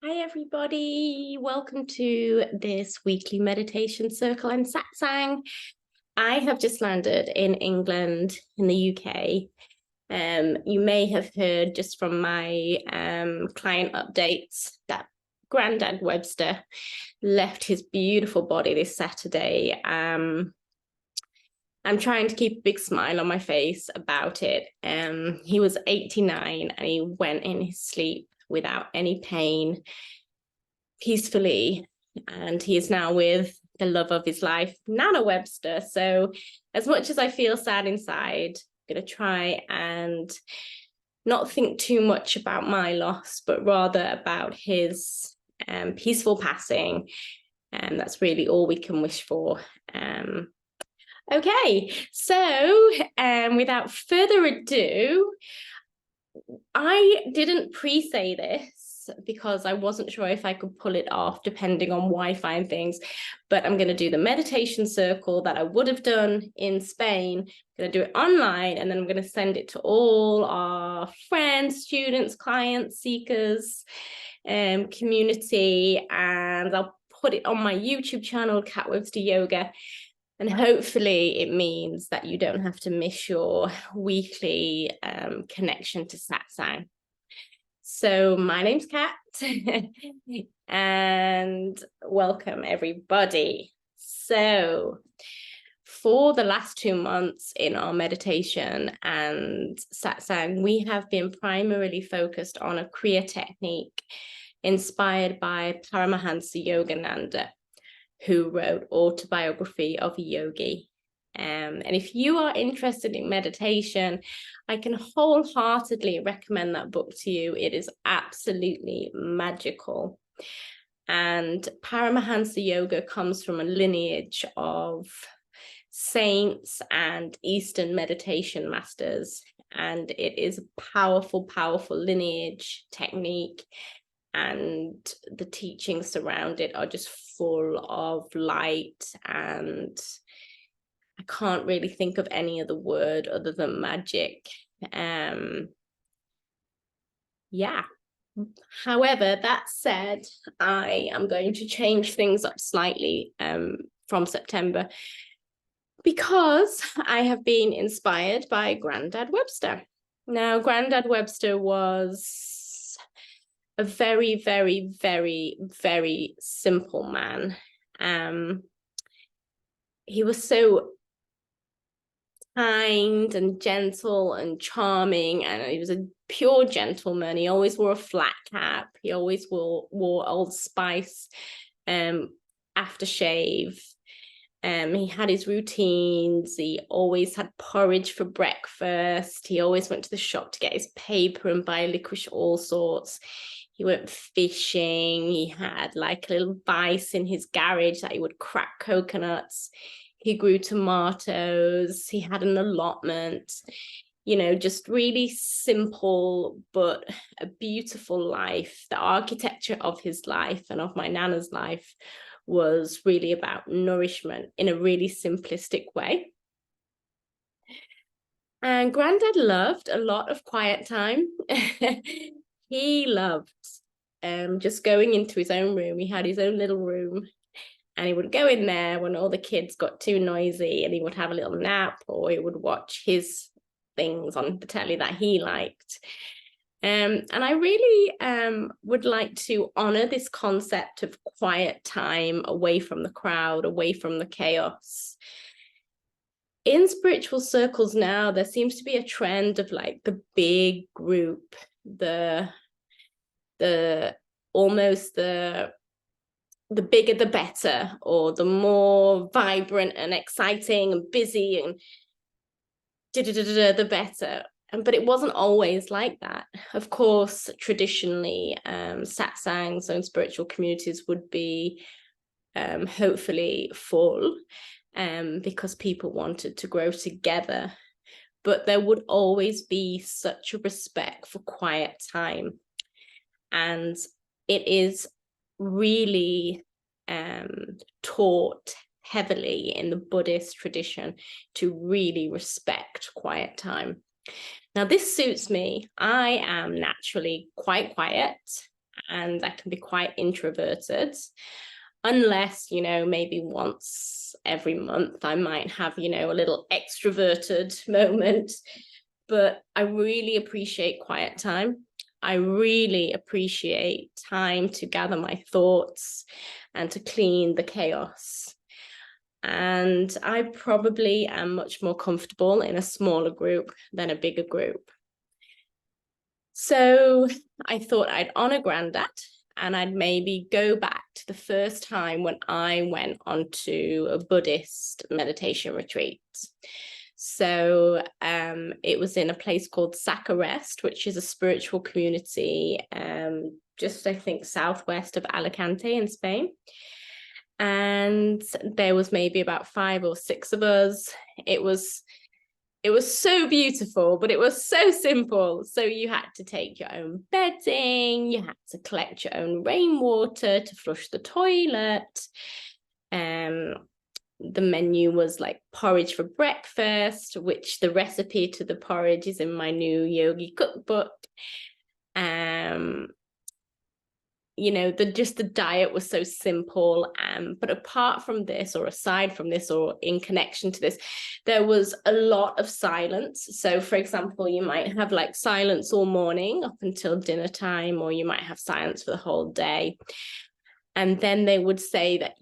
Hi everybody, welcome to this weekly meditation circle and satsang. I have just landed in England in the UK. You may have heard just from my client updates that Grandad Webster left his beautiful body this Saturday. I'm trying to keep a big smile on my face about it. He was 89 and he went in his sleep without any pain, peacefully, and he is now with the love of his life, Nana Webster. So as much as I feel sad inside, I'm going to try and not think too much about my loss, but rather about his peaceful passing. And that's really all we can wish for. Okay, so without further ado, I didn't pre-say this because I wasn't sure if I could pull it off depending on Wi-Fi and things, but I'm going to do the meditation circle that I would have done in Spain. I'm going to do it online, and then I'm going to send it to all our friends, students, clients, seekers, community, and I'll put it on my YouTube channel, Cat Webster Yoga. And hopefully it means that you don't have to miss your weekly connection to satsang. So my name's Kat and welcome everybody. So for the last 2 months in our meditation and satsang, we have been primarily focused on a Kriya technique inspired by Paramahansa Yogananda, who wrote Autobiography of a Yogi. And if you are interested in meditation, I can wholeheartedly recommend that book to you. It is absolutely magical. And Paramahansa Yoga comes from a lineage of saints and Eastern meditation masters. And it is a powerful, powerful lineage technique. And the teachings around it are just full of light, and I can't really think of any other word other than magic. Yeah. However, that said, I am going to change things up slightly from September, because I have been inspired by Grandad Webster. Now, Grandad Webster was a very, very, very, very simple man. He was so kind and gentle and charming, and he was a pure gentleman. He always wore a flat cap. He always wore Old Spice aftershave. He had his routines. He always had porridge for breakfast. He always went to the shop to get his paper and buy licorice all sorts. He went fishing. He had like a little vice in his garage that he would crack coconuts. He grew tomatoes. He had an allotment, just really simple, but a beautiful life. The architecture of his life and of my Nana's life was really about nourishment in a really simplistic way. And Grandad loved a lot of quiet time. He loved just going into his own room. He had his own little room, and he would go in there when all the kids got too noisy, and he would have a little nap, or he would watch his things on the telly that he liked. And I really would like to honor this concept of quiet time, away from the crowd, away from the chaos. In spiritual circles now, there seems to be a trend of like the big group, the almost the bigger the better, or the more vibrant and exciting and busy and the better. But it wasn't always like that. Of course, traditionally, satsangs and spiritual communities would be hopefully full, because people wanted to grow together. But there would always be such a respect for quiet time. And it is really taught heavily in the Buddhist tradition to really respect quiet time. Now, this suits me. I am naturally quite quiet, and I can be quite introverted. Unless, maybe once every month I might have, a little extroverted moment. But I really appreciate quiet time. I really appreciate time to gather my thoughts and to clean the chaos. And I probably am much more comfortable in a smaller group than a bigger group. So I thought I'd honor Grandad, and I'd maybe go back to the first time when I went onto a Buddhist meditation retreat. So it was in a place called Sacarest, which is a spiritual community just, I think, southwest of Alicante in Spain. And there was maybe about 5 or 6 of us. It was so beautiful, but it was so simple. So you had to take your own bedding, you had to collect your own rainwater to flush the toilet. The menu was like porridge for breakfast, which the recipe to the porridge is in my new yogi cookbook. The diet was so simple. But apart from this, or aside from this, or in connection to this, there was a lot of silence. So for example, you might have like silence all morning up until dinner time, or you might have silence for the whole day. And then they would say that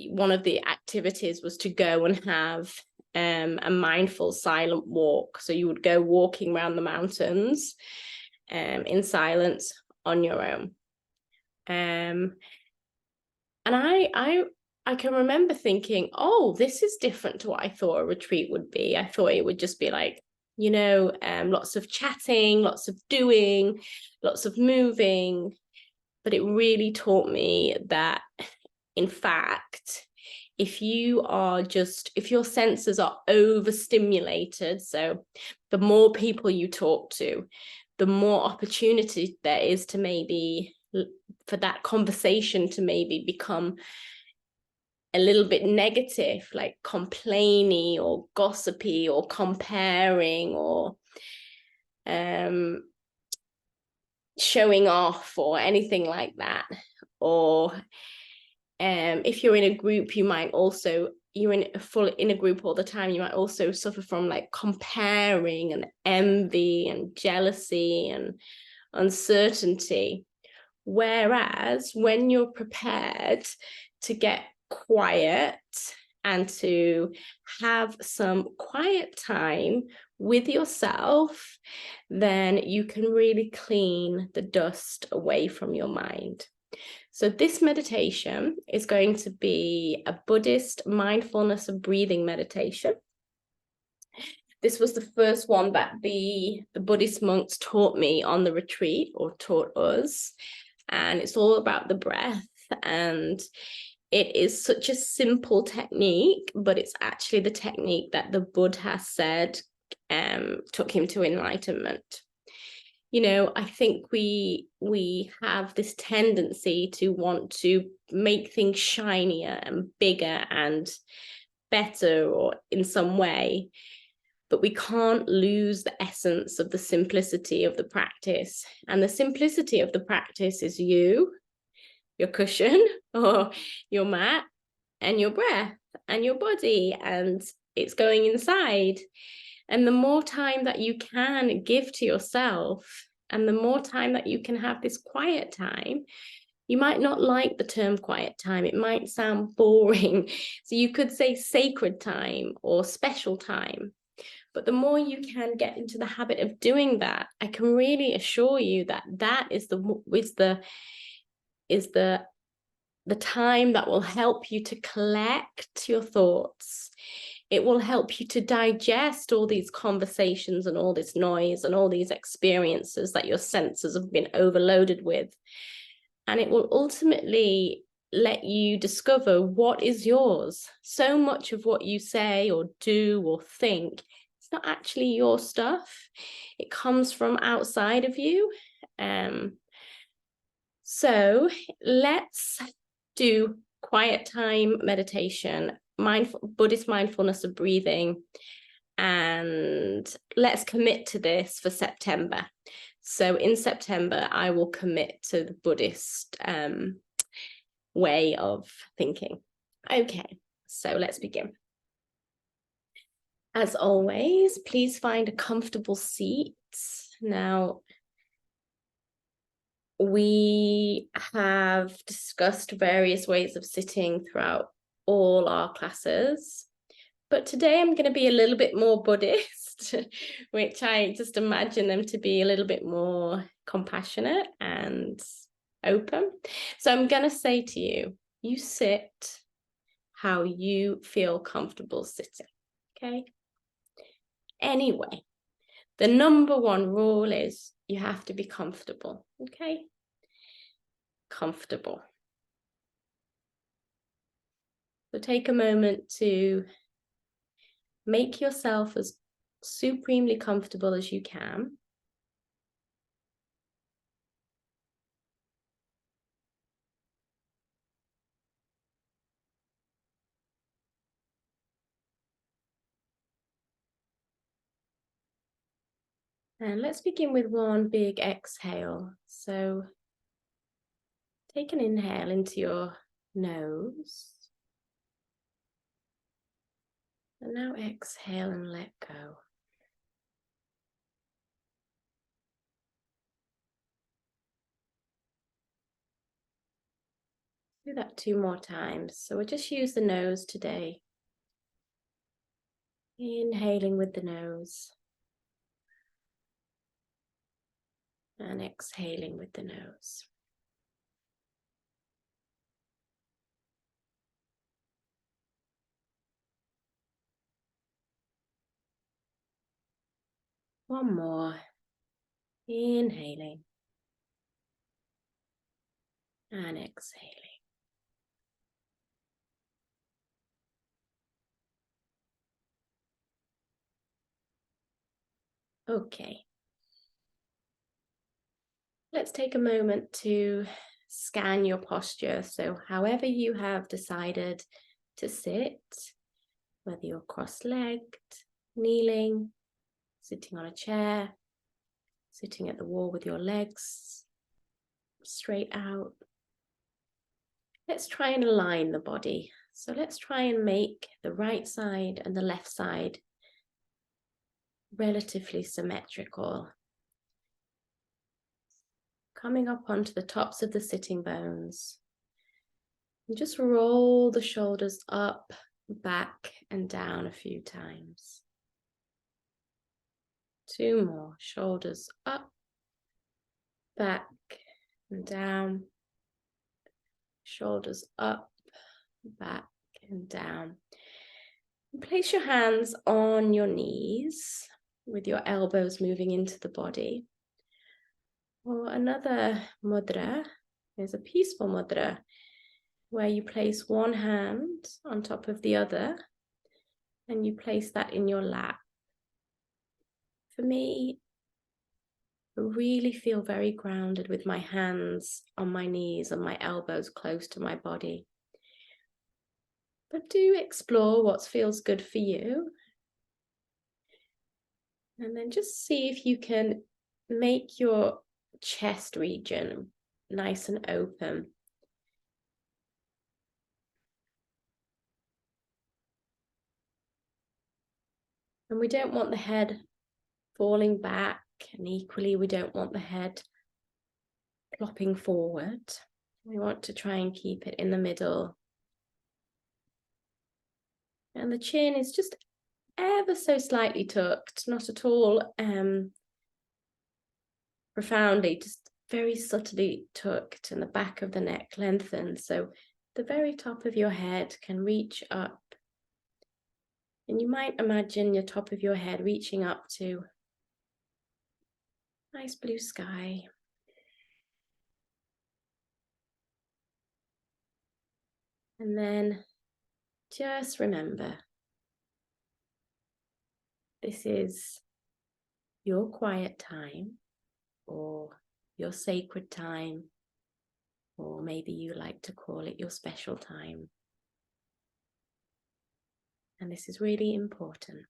one of the activities was to go and have a mindful silent walk. So you would go walking around the mountains in silence on your own. And I can remember thinking, oh, this is different to what I thought a retreat would be. I thought it would just be like, lots of chatting, lots of doing, lots of moving. But it really taught me that, in fact, if your senses are overstimulated, so the more people you talk to, the more opportunity there is to maybe for that conversation to maybe become a little bit negative, like complainy or gossipy or comparing or showing off or anything like that. Or if you're in a group, you're in a group all the time, you might also suffer from like comparing and envy and jealousy and uncertainty. Whereas when you're prepared to get quiet and to have some quiet time with yourself, then you can really clean the dust away from your mind. So this meditation is going to be a Buddhist mindfulness of breathing meditation. This was the first one that the Buddhist monks taught me on the retreat, or taught us. And it's all about the breath. And it is such a simple technique, but it's actually the technique that the Buddha said took him to enlightenment. I think we have this tendency to want to make things shinier and bigger and better, or in some way, but we can't lose the essence of the simplicity of the practice. And the simplicity of the practice is you, your cushion or your mat, and your breath and your body, and it's going inside. And the more time that you can give to yourself, and the more time that you can have this quiet time, you might not like the term quiet time. It might sound boring. So you could say sacred time or special time. But the more you can get into the habit of doing that, I can really assure you that that is the time that will help you to collect your thoughts. It will help you to digest all these conversations and all this noise and all these experiences that your senses have been overloaded with. And it will ultimately let you discover what is yours. So much of what you say or do or think, it's not actually your stuff. It comes from outside of you. So let's do quiet time meditation, Buddhist mindfulness of breathing, and let's commit to this for September. So in September, I will commit to the Buddhist way of thinking. Okay, so let's begin. As always, please find a comfortable seat. Now, we have discussed various ways of sitting throughout all our classes, but today I'm going to be a little bit more Buddhist, which I just imagine them to be a little bit more compassionate and open. So I'm going to say to you, you sit how you feel comfortable sitting, okay? Anyway, the number one rule is you have to be comfortable, okay? Comfortable. So take a moment to make yourself as supremely comfortable as you can. And let's begin with one big exhale. So take an inhale into your nose. And now exhale and let go. Do that 2 more times. So we'll just use the nose today. Inhaling with the nose. And exhaling with the nose. One more. Inhaling. And exhaling. Okay. Let's take a moment to scan your posture. So however you have decided to sit, whether you're cross-legged, kneeling, sitting on a chair, sitting at the wall with your legs straight out. Let's try and align the body. So let's try and make the right side and the left side relatively symmetrical. Coming up onto the tops of the sitting bones. And just roll the shoulders up, back, and down a few times. 2 more. Shoulders up, back, and down. Shoulders up, back, and down. And place your hands on your knees with your elbows moving into the body. Or another mudra is a peaceful mudra where you place one hand on top of the other and you place that in your lap. For me, I really feel very grounded with my hands on my knees and my elbows close to my body. But do explore what feels good for you. And then just see if you can make your chest region nice and open. And we don't want the head falling back, and equally we don't want the head plopping forward. We want to try and keep it in the middle. And the chin is just ever so slightly tucked, not at all profoundly, just very subtly tucked, and the back of the neck lengthened. So the very top of your head can reach up. And you might imagine your top of your head reaching up to nice blue sky. And then just remember, this is your quiet time, or your sacred time, or maybe you like to call it your special time. And this is really important.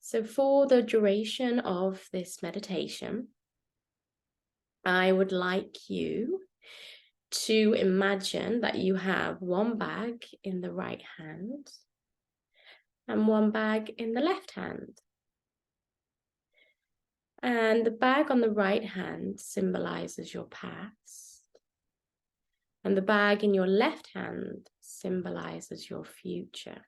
So for the duration of this meditation, I would like you to imagine that you have one bag in the right hand and one bag in the left hand. And the bag on the right hand symbolizes your past, and the bag in your left hand symbolizes your future.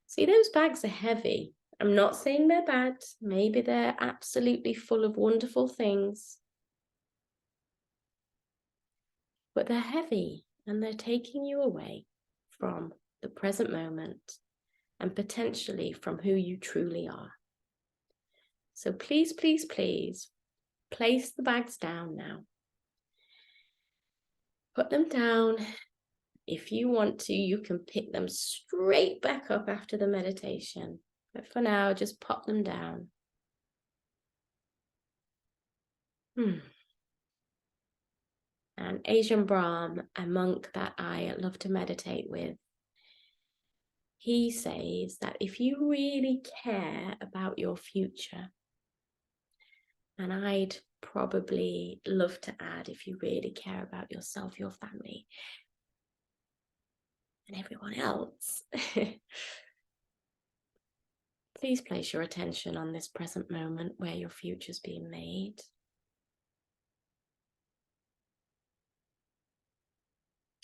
See, those bags are heavy. I'm not saying they're bad. Maybe they're absolutely full of wonderful things. But they're heavy and they're taking you away from the present moment and potentially from who you truly are. So please, please, please, place the bags down now. Put them down. If you want to, you can pick them straight back up after the meditation. But for now, just pop them down. And Ajahn Brahm, a monk that I love to meditate with, he says that if you really care about your future, and I'd probably love to add, if you really care about yourself, your family, and everyone else, please place your attention on this present moment where your future's being made.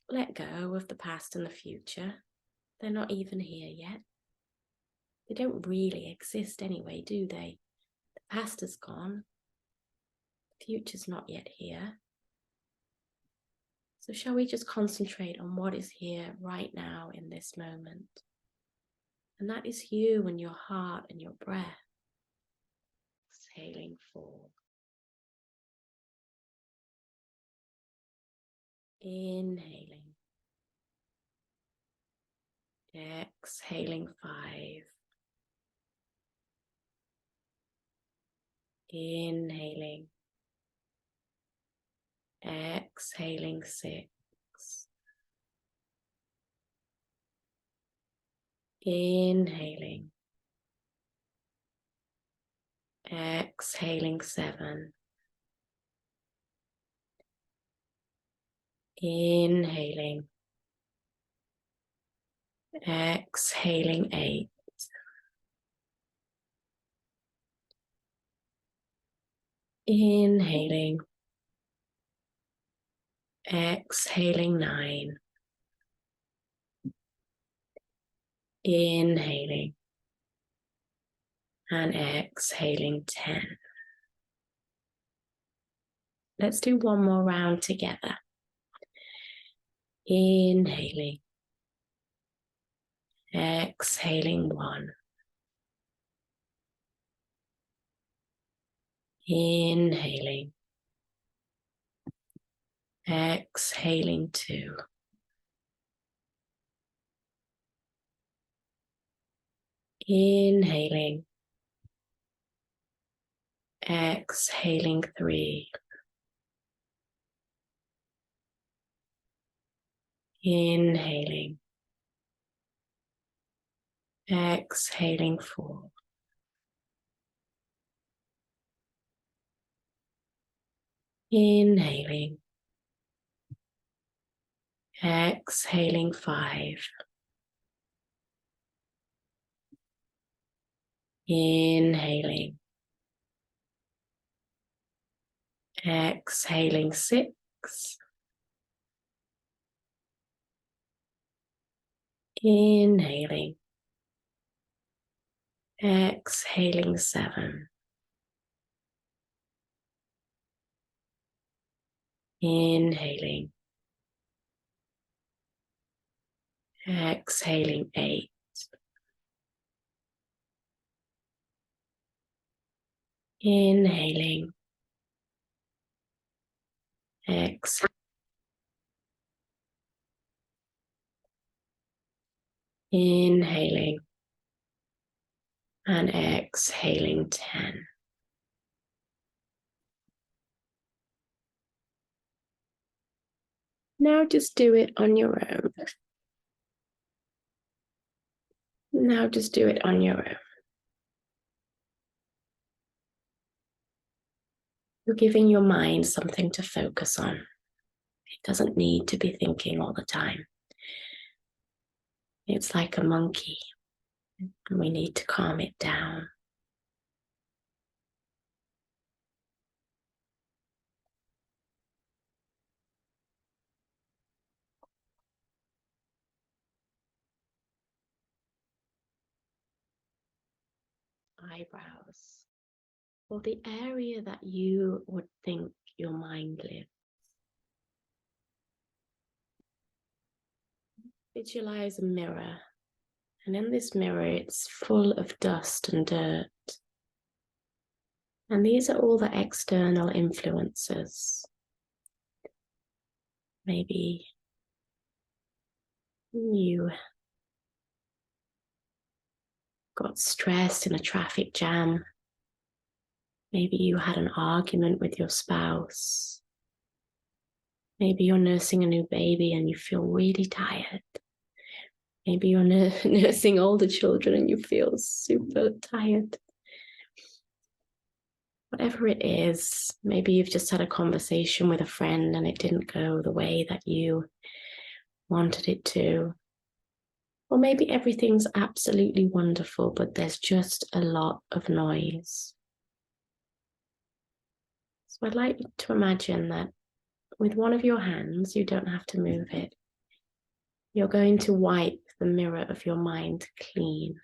Let go of the past and the future. They're not even here yet. They don't really exist anyway, do they? The past is gone. The future's not yet here. So shall we just concentrate on what is here right now in this moment? And that is you and your heart and your breath. Exhaling forward. Inhaling. Exhaling 5. Inhaling. Exhaling 6. Inhaling. Exhaling 7. Inhaling. Exhaling 8. Inhaling. Exhaling 9. Inhaling. And exhaling 10. Let's do one more round together. Inhaling. Exhaling 1. Inhaling. Exhaling 2. Inhaling. Exhaling 3. Inhaling. Exhaling 4. Inhaling. Exhaling 5. Inhaling. Exhaling 6. Inhaling. Exhaling 7. Inhaling. Exhaling 8. Inhaling. Exhaling. Inhaling. And exhaling 10. Now just do it on your own. Now just do it on your own. You're giving your mind something to focus on. It doesn't need to be thinking all the time. It's like a monkey, and we need to calm it down. Eyebrows, or the area that you would think your mind lives. Visualize a mirror, and in this mirror it's full of dust and dirt. And these are all the external influences. Maybe you got stressed in a traffic jam. Maybe you had an argument with your spouse. Maybe you're nursing a new baby and you feel really tired. Maybe you're nursing older children and you feel super tired. Whatever it is, maybe you've just had a conversation with a friend and it didn't go the way that you wanted it to. Or maybe everything's absolutely wonderful, but there's just a lot of noise. So I'd like you to imagine that with one of your hands, you don't have to move it. You're going to wipe the mirror of your mind clean.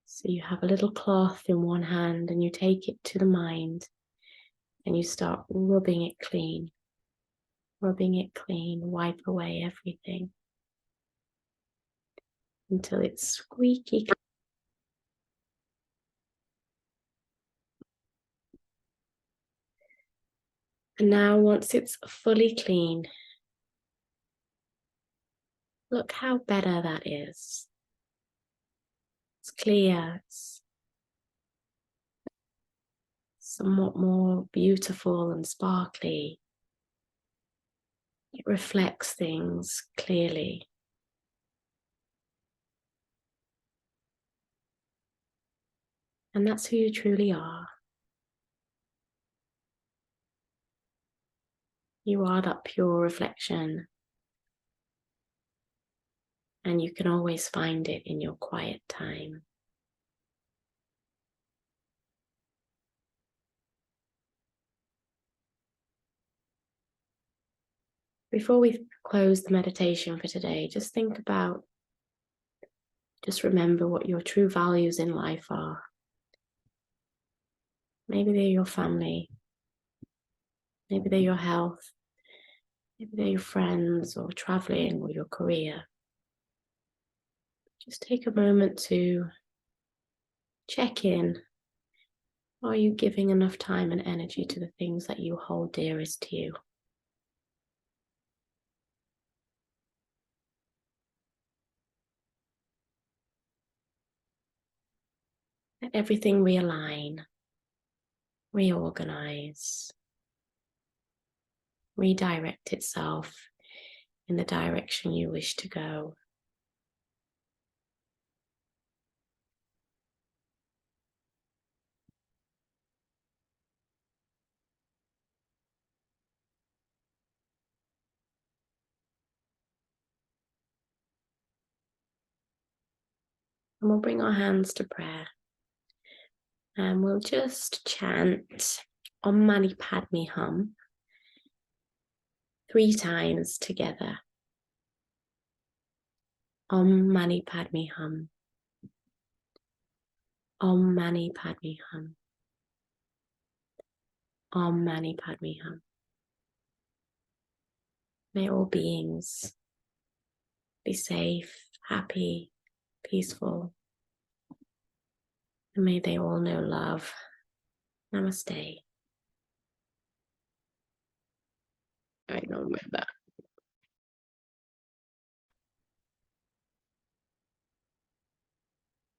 So you have a little cloth in one hand and you take it to the mind and you start rubbing it clean, wipe away everything until it's squeaky. And now once it's fully clean, look how better that is. It's clear, it's somewhat more beautiful and sparkly. It reflects things clearly. And that's who you truly are. You are that pure reflection. And you can always find it in your quiet time. Before we close the meditation for today, just remember what your true values in life are. Maybe they're your family. Maybe they're your health. Maybe they're your friends or traveling or your career. Just take a moment to check in. Are you giving enough time and energy to the things that you hold dearest to you? Let everything realign, reorganize, redirect itself in the direction you wish to go. And we'll bring our hands to prayer. And we'll just chant Om Mani Padme Hum 3 times together. Om Mani Padme Hum. Om Mani Padme Hum. Om Mani Padme Hum. May all beings be safe, happy, peaceful, and may they all know love. Namaste. I know that.